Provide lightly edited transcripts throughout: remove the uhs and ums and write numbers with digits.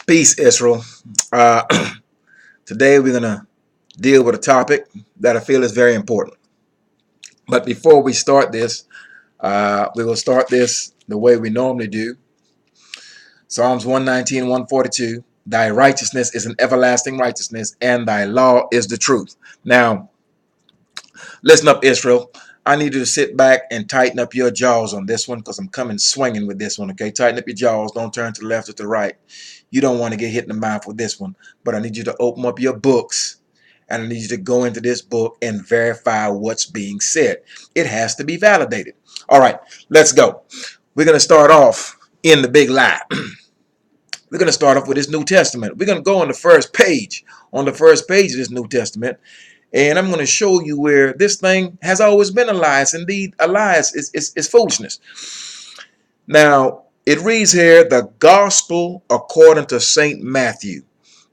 Peace, Israel. Uh, Today we're going to deal with a topic that I feel is very important. But before we start this, we will start this the way we normally do. Psalms 119, 142. Thy righteousness is an everlasting righteousness, and thy law is the truth. Now, listen up, Israel. I need you to sit back and tighten up your jaws on this one because I'm coming swinging with this one, okay? Tighten up your jaws. Don't turn to the left or to the right. You don't want to get hit in the mouth with this one. But I need you to open up your books, and I need you to go into this book and verify what's being said. It has to be validated. All right, let's go. We're going to start off in the big lie. We're going to start off with this New Testament. We're going to go on the first page. On the first page of this New Testament. And I'm going to show you where this thing has always been a lie. It's indeed a lie. It's foolishness. Now, it reads here, the gospel according to St. Matthew.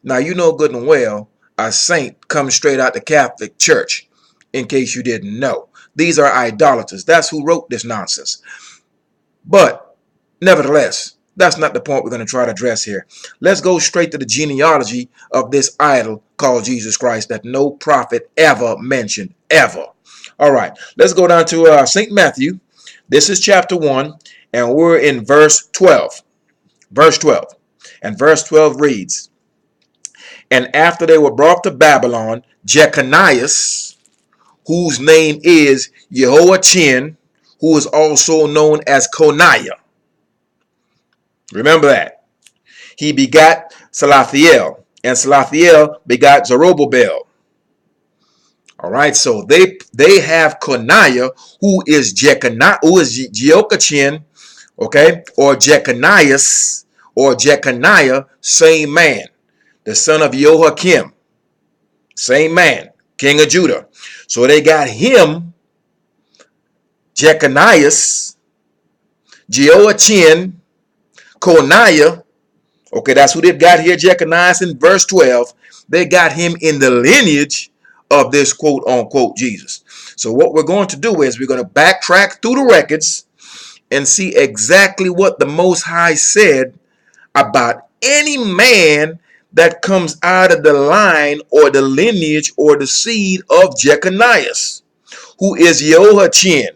Now, you know good and well, a saint comes straight out the Catholic Church, in case you didn't know. These are idolaters. That's who wrote this nonsense. But, nevertheless, that's not the point we're going to try to address here. Let's go straight to the genealogy of this idol called Jesus Christ that no prophet ever mentioned, ever. All right, let's go down to St. Matthew. This is chapter 1, and we're in verse 12. Verse 12. And verse 12 reads, and after they were brought to Babylon, Jeconiah, whose name is Jehoiachin, who is also known as Coniah. Remember that. He begat Salathiel, and Salathiel begat Zerubbabel. All right, so they have Coniah, who is Jehoiachin, okay, or Jeconiah, same man, the son of Jehoiakim, same man, king of Judah. So they got him, Jeconiah, Jehoiachin, Coniah, okay, that's who they've got here, Jeconiah in verse 12. They got him in the lineage of this quote-unquote Jesus. So what we're going to do is we're going to backtrack through the records and see exactly what the Most High said about any man that comes out of the line or the lineage or the seed of Jeconiah, who is Jehoiachin,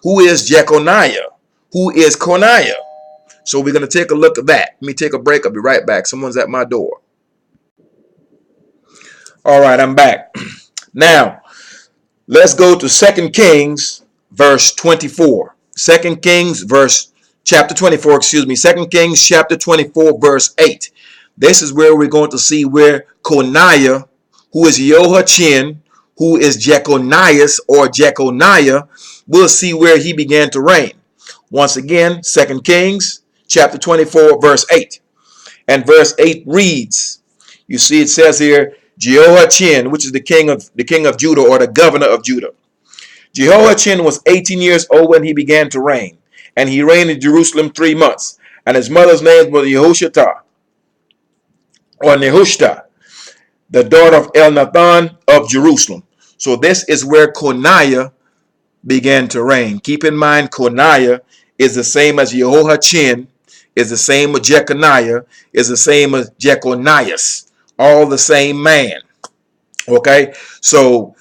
who is Jeconiah, who is Coniah. So we're going to take a look at that. Let me take a break. I'll be right back. Someone's at my door. All right, I'm back. Now, let's go to 2 Kings, verse 24. 2 Kings, chapter 24, 2 Kings, chapter 24, verse 8. This is where we're going to see where Coniah, who is Jehoiachin, who is Jeconiah or Jeconiah, we'll see where he began to reign. Once again, 2 Kings, chapter 24, verse 8. And verse 8 reads, you see it says here, Jehoiachin, which is the king of Judah or the governor of Judah. Jehoiachin was 18 years old when he began to reign, and he reigned in Jerusalem 3 months. And his mother's name was Nehushta, the daughter of Elnathan of Jerusalem. So this is where Coniah began to reign. Keep in mind, Coniah is the same as Jehoiachin, is the same as Jeconiah, is the same as Jeconiah. All the same man. Okay? So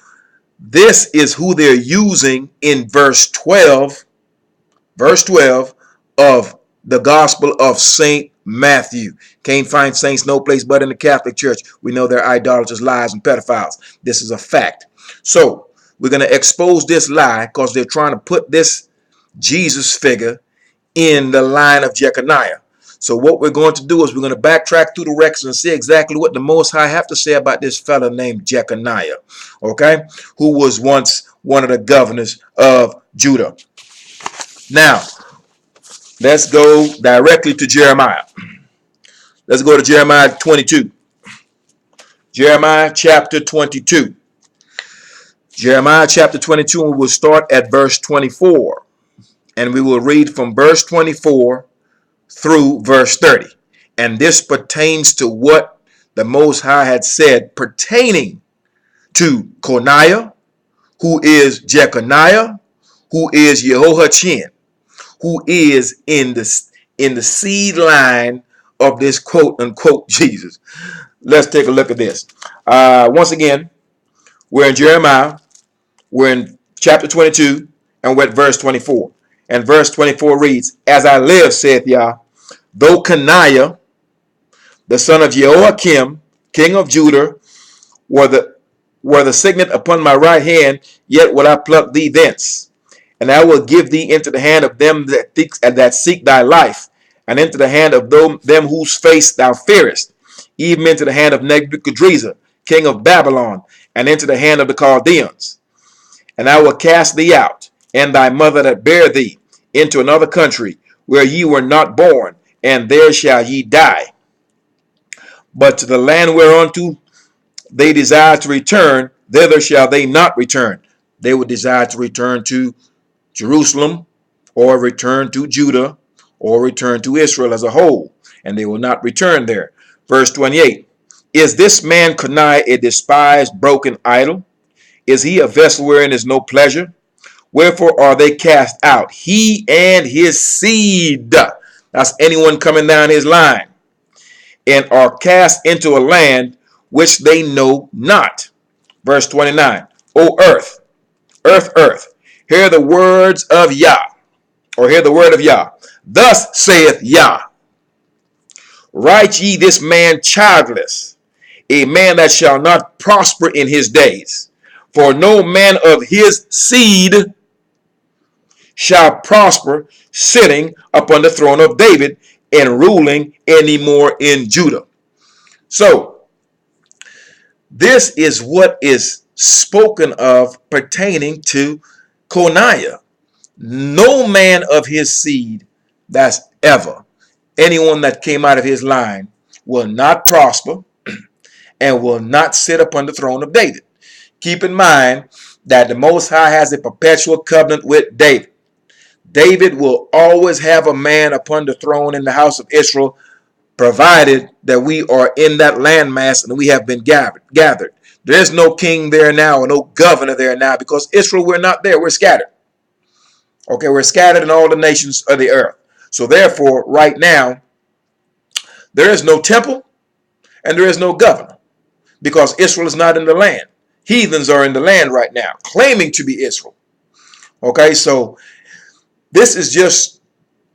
this is who they're using in verse 12 of the Gospel of St. Matthew. Can't find saints no place but in the Catholic Church. We know they're idolaters, liars, and pedophiles. This is a fact. So we're going to expose this lie because they're trying to put this Jesus figure in the line of Jeconiah. So what we're going to do is we're going to backtrack through the records and see exactly what the Most High have to say about this fella named Jeconiah, okay, who was once one of the governors of Judah. Now, let's go directly to Jeremiah. Let's go to Jeremiah 22. Jeremiah chapter 22. Jeremiah chapter 22, and we will start at verse 24. And we will read from verse 24 through verse 30. And this pertains to what the Most High had said pertaining to Coniah, who is Jeconiah, who is Jehoiachin, who is in the seed line of this quote unquote Jesus. Let's take a look at this. Once again, we're in Jeremiah. We're in chapter 22, and we're at verse 24. And verse 24 reads, "As I live, saith Yah, though Coniah, the son of Jehoiakim, king of Judah, were the signet upon my right hand, yet will I pluck thee thence. And I will give thee into the hand of them that seek thy life, and into the hand of them whose face thou fearest, even into the hand of Nebuchadrezzar, king of Babylon, and into the hand of the Chaldeans. And I will cast thee out, and thy mother that bare thee, into another country, where ye were not born, and there shall ye die. But to the land whereunto they desire to return, thither shall they not return." They would desire to return to Jerusalem, or return to Judah, or return to Israel as a whole, and they will not return there. Verse 28, "Is this man Coniah a despised, broken idol? Is he a vessel wherein is no pleasure? Wherefore are they cast out, he and his seed," that's anyone coming down his line, "and are cast into a land which they know not." Verse 29, "O earth, earth, earth, hear the words of Yah," or hear the word of Yah. "Thus saith Yah, write ye this man childless, a man that shall not prosper in his days. For no man of his seed shall prosper, sitting upon the throne of David and ruling any more in Judah." So, this is what is spoken of pertaining to Coniah. No man of his seed, that's ever, anyone that came out of his line, will not prosper and will not sit upon the throne of David. Keep in mind that the Most High has a perpetual covenant with David. David will always have a man upon the throne in the house of Israel, provided that we are in that landmass and we have been gathered. There is no king there now or no governor there now, because Israel, we're not there. We're scattered. Okay, we're scattered in all the nations of the earth. So therefore, right now, there is no temple and there is no governor, because Israel is not in the land. Heathens are in the land right now, claiming to be Israel. Okay, so this is just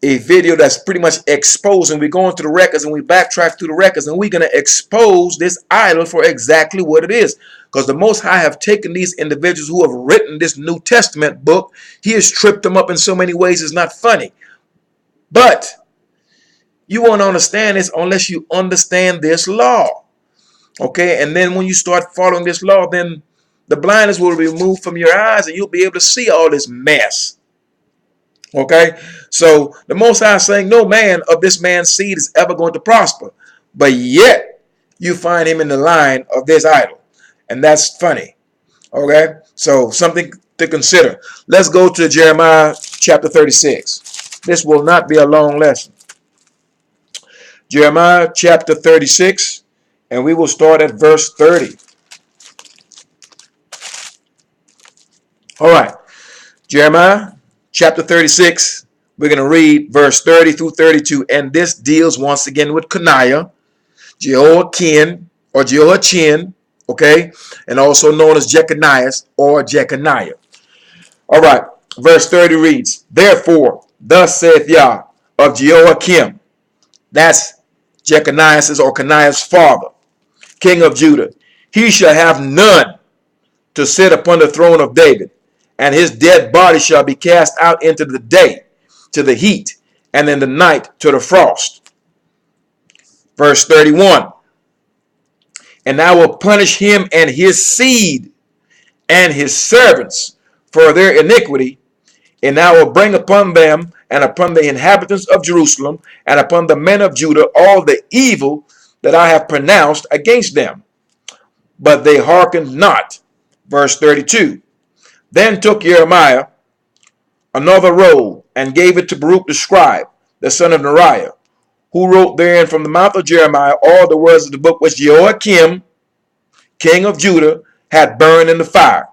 a video that's pretty much exposing. We're going through the records and we backtrack through the records, and we're going to expose this idol for exactly what it is. Because the Most High have taken these individuals who have written this New Testament book. He has tripped them up in so many ways it's not funny. But you won't understand this unless you understand this law. Okay, and then when you start following this law, then the blindness will be removed from your eyes and you'll be able to see all this mess. Okay, so the Most High is saying no man of this man's seed is ever going to prosper, but yet you find him in the line of this idol, and that's funny. Okay, so something to consider. Let's go to Jeremiah chapter 36. This will not be a long lesson. Jeremiah chapter 36, and we will start at verse 30. All right, Jeremiah chapter 36, we're going to read verse 30 through 32, and this deals once again with Coniah, Jehoiakim, or Jehoiachin, okay, and also known as Jeconiah or Jeconiah. All right, verse 30 reads, "Therefore, thus saith Yah of Jehoiakim," that's Jeconiah's or Coniah's father, king of Judah, "he shall have none to sit upon the throne of David, and his dead body shall be cast out into the day, to the heat, and in the night to the frost." Verse 31, "And I will punish him and his seed and his servants for their iniquity, and I will bring upon them and upon the inhabitants of Jerusalem and upon the men of Judah all the evil that I have pronounced against them. But they hearkened not." Verse 32, "Then took Jeremiah another roll and gave it to Baruch the scribe, the son of Neriah, who wrote therein from the mouth of Jeremiah all the words of the book which Jehoiakim, king of Judah, had burned in the fire.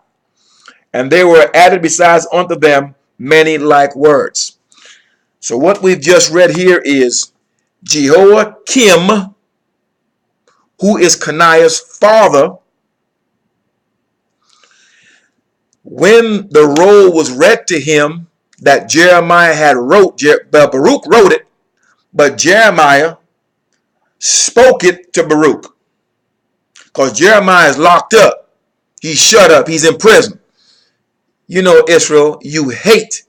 And there were added besides unto them many like words." So what we've just read here is Jehoiakim, who is Coniah's father, when the roll was read to him that Jeremiah had wrote, Baruch wrote it, but Jeremiah spoke it to Baruch. Because Jeremiah is locked up. He's shut up. He's in prison. You know, Israel, you hate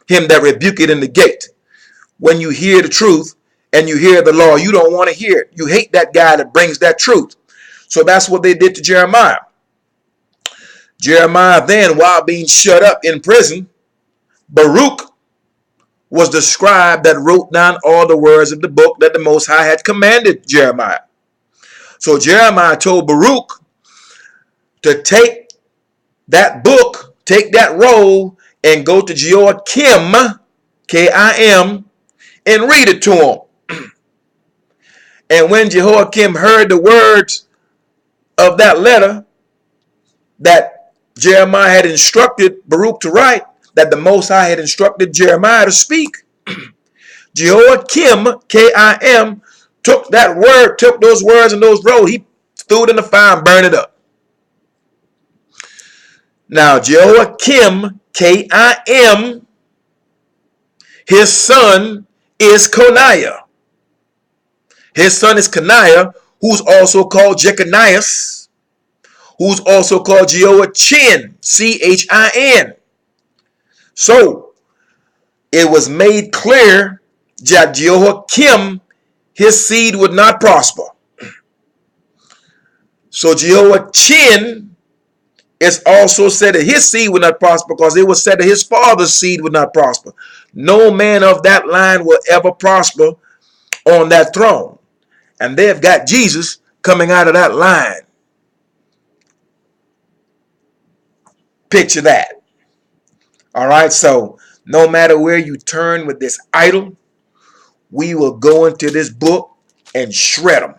him that rebuke it in the gate. When you hear the truth and you hear the law, you don't want to hear it. You hate that guy that brings that truth. So that's what they did to Jeremiah. Jeremiah then, while being shut up in prison, Baruch was the scribe that wrote down all the words of the book that the Most High had commanded Jeremiah. So Jeremiah told Baruch to take that book, take that roll, and go to Jehoiakim, K-I-M, and read it to him. And when Jehoiakim heard the words of that letter that Jeremiah had instructed Baruch to write, that the Most High had instructed Jeremiah to speak, Jehoiakim, K-I-M, took that word, took those words and those rolls, he threw it in the fire and burned it up. Now, Jehoiakim, K-I-M, his son is Coniah. His son is Coniah, who's also called Jeconias, who's also called Jehoiachin, C-H-I-N. So, it was made clear that Jehoiakim, his seed would not prosper. So Jehoiachin is also said that his seed would not prosper, because it was said that his father's seed would not prosper. No man of that line will ever prosper on that throne. And they have got Jesus coming out of that line. Picture that. All right, so no matter where you turn with this idol, we will go into this book and shred them.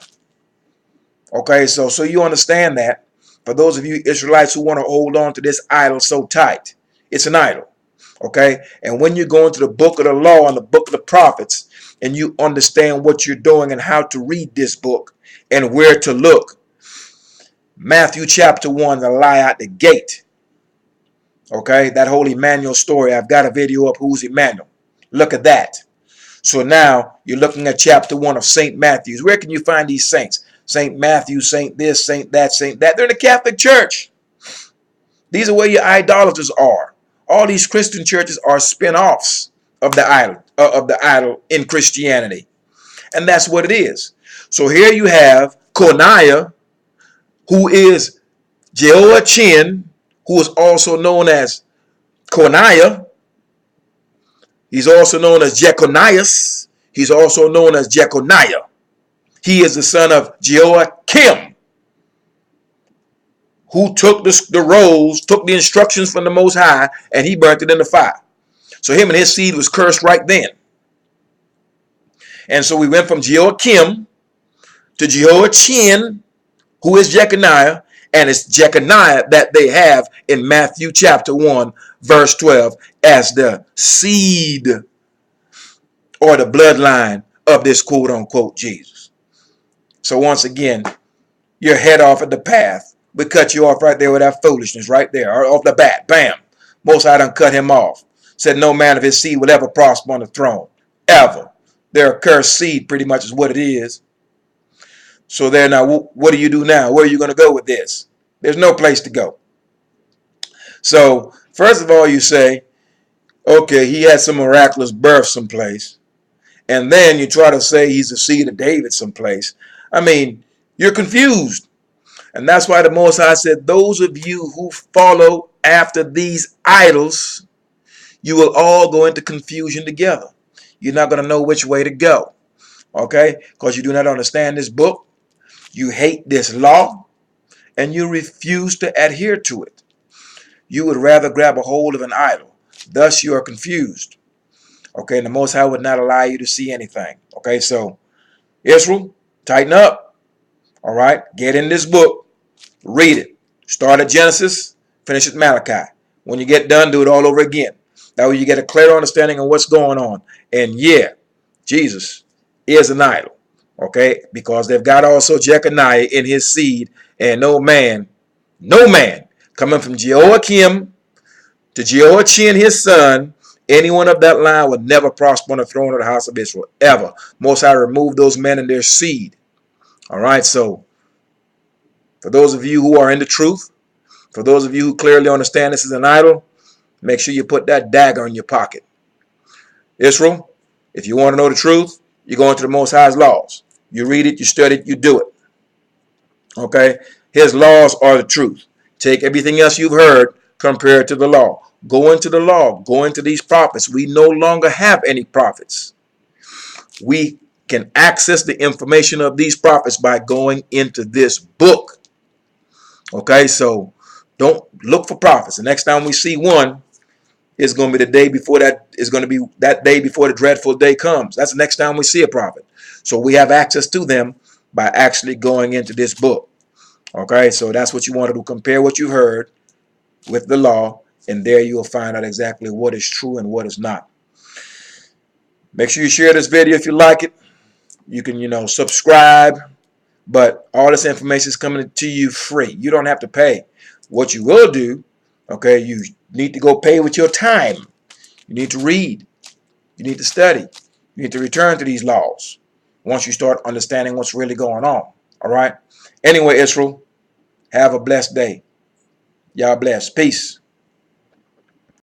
Okay, so you understand that. For those of you Israelites who want to hold on to this idol so tight, it's an idol. Okay, and when you go into the book of the law and the book of the prophets, and you understand what you're doing and how to read this book and where to look, Matthew chapter 1, the lie out the gate. Okay, that whole Emmanuel story. I've got a video up. Who's Emmanuel? Look at that. So now you're looking at chapter 1 of St. Matthew's. Where can you find these saints? St. Matthew, Saint this, Saint that, Saint that. They're in the Catholic Church. These are where your idolaters are. All these Christian churches are spin-offs of the idol in Christianity. And that's what it is. So here you have Coniah, who is Jehoiachin, who is also known as Coniah. He's also known as Jeconias. He's also known as Jeconiah. He is the son of Jehoiakim, who took the rolls, took the instructions from the Most High, and he burnt it in the fire. So him and his seed was cursed right then. And so we went from Jehoiakim to Jehoiachin, who is Jeconiah, and it's Jeconiah that they have in Matthew chapter 1, verse 12, as the seed or the bloodline of this quote-unquote Jesus. So once again, you're head off at the path. We cut you off right there with that foolishness right there, or off the bat, bam. Most High done cut him off. Said no man of his seed will ever prosper on the throne, ever. They're a cursed seed, pretty much is what it is. So there now, what do you do now? Where are you going to go with this? There's no place to go. So first of all, you say, okay, he had some miraculous birth someplace. And then you try to say he's the seed of David someplace. I mean, you're confused. And that's why the Most High said, those of you who follow after these idols, you will all go into confusion together. You're not going to know which way to go. Okay? Because you do not understand this book. You hate this law. And you refuse to adhere to it. You would rather grab a hold of an idol. Thus you are confused. Okay? And the Most High would not allow you to see anything. Okay? So, Israel, tighten up. All right? Get in this book. Read it. Start at Genesis. Finish at Malachi. When you get done, do it all over again. That way you get a clear understanding of what's going on. And yeah, Jesus is an idol. Okay, because they've got also Jeconiah in his seed, and no man coming from Jehoiakim to Jehoiachin his son, anyone of that line would never prosper on the throne of the house of Israel, ever. Most High removed those men and their seed. All right, so for those of you who are in the truth, for those of you who clearly understand this is an idol, make sure you put that dagger in your pocket. Israel, if you want to know the truth, you go into the Most High's laws. You read it, you study it, you do it. Okay? His laws are the truth. Take everything else you've heard, compare it to the law. Go into the law. Go into these prophets. We no longer have any prophets. We can access the information of these prophets by going into this book. Okay? So don't look for prophets. The next time we see one, it's going to be the day before that. Is going to be that day before the dreadful day comes. That's the next time we see a prophet. So we have access to them by actually going into this book. Okay, so that's what you want to do. Compare what you heard with the law, and there you will find out exactly what is true and what is not. Make sure you share this video if you like it. You can, subscribe, but all this information is coming to you free. You don't have to pay. What you will do, okay, you need to go pay with your time. You need to read. You need to study. You need to return to these laws once you start understanding what's really going on. All right? Anyway, Israel, have a blessed day. Y'all blessed. Peace.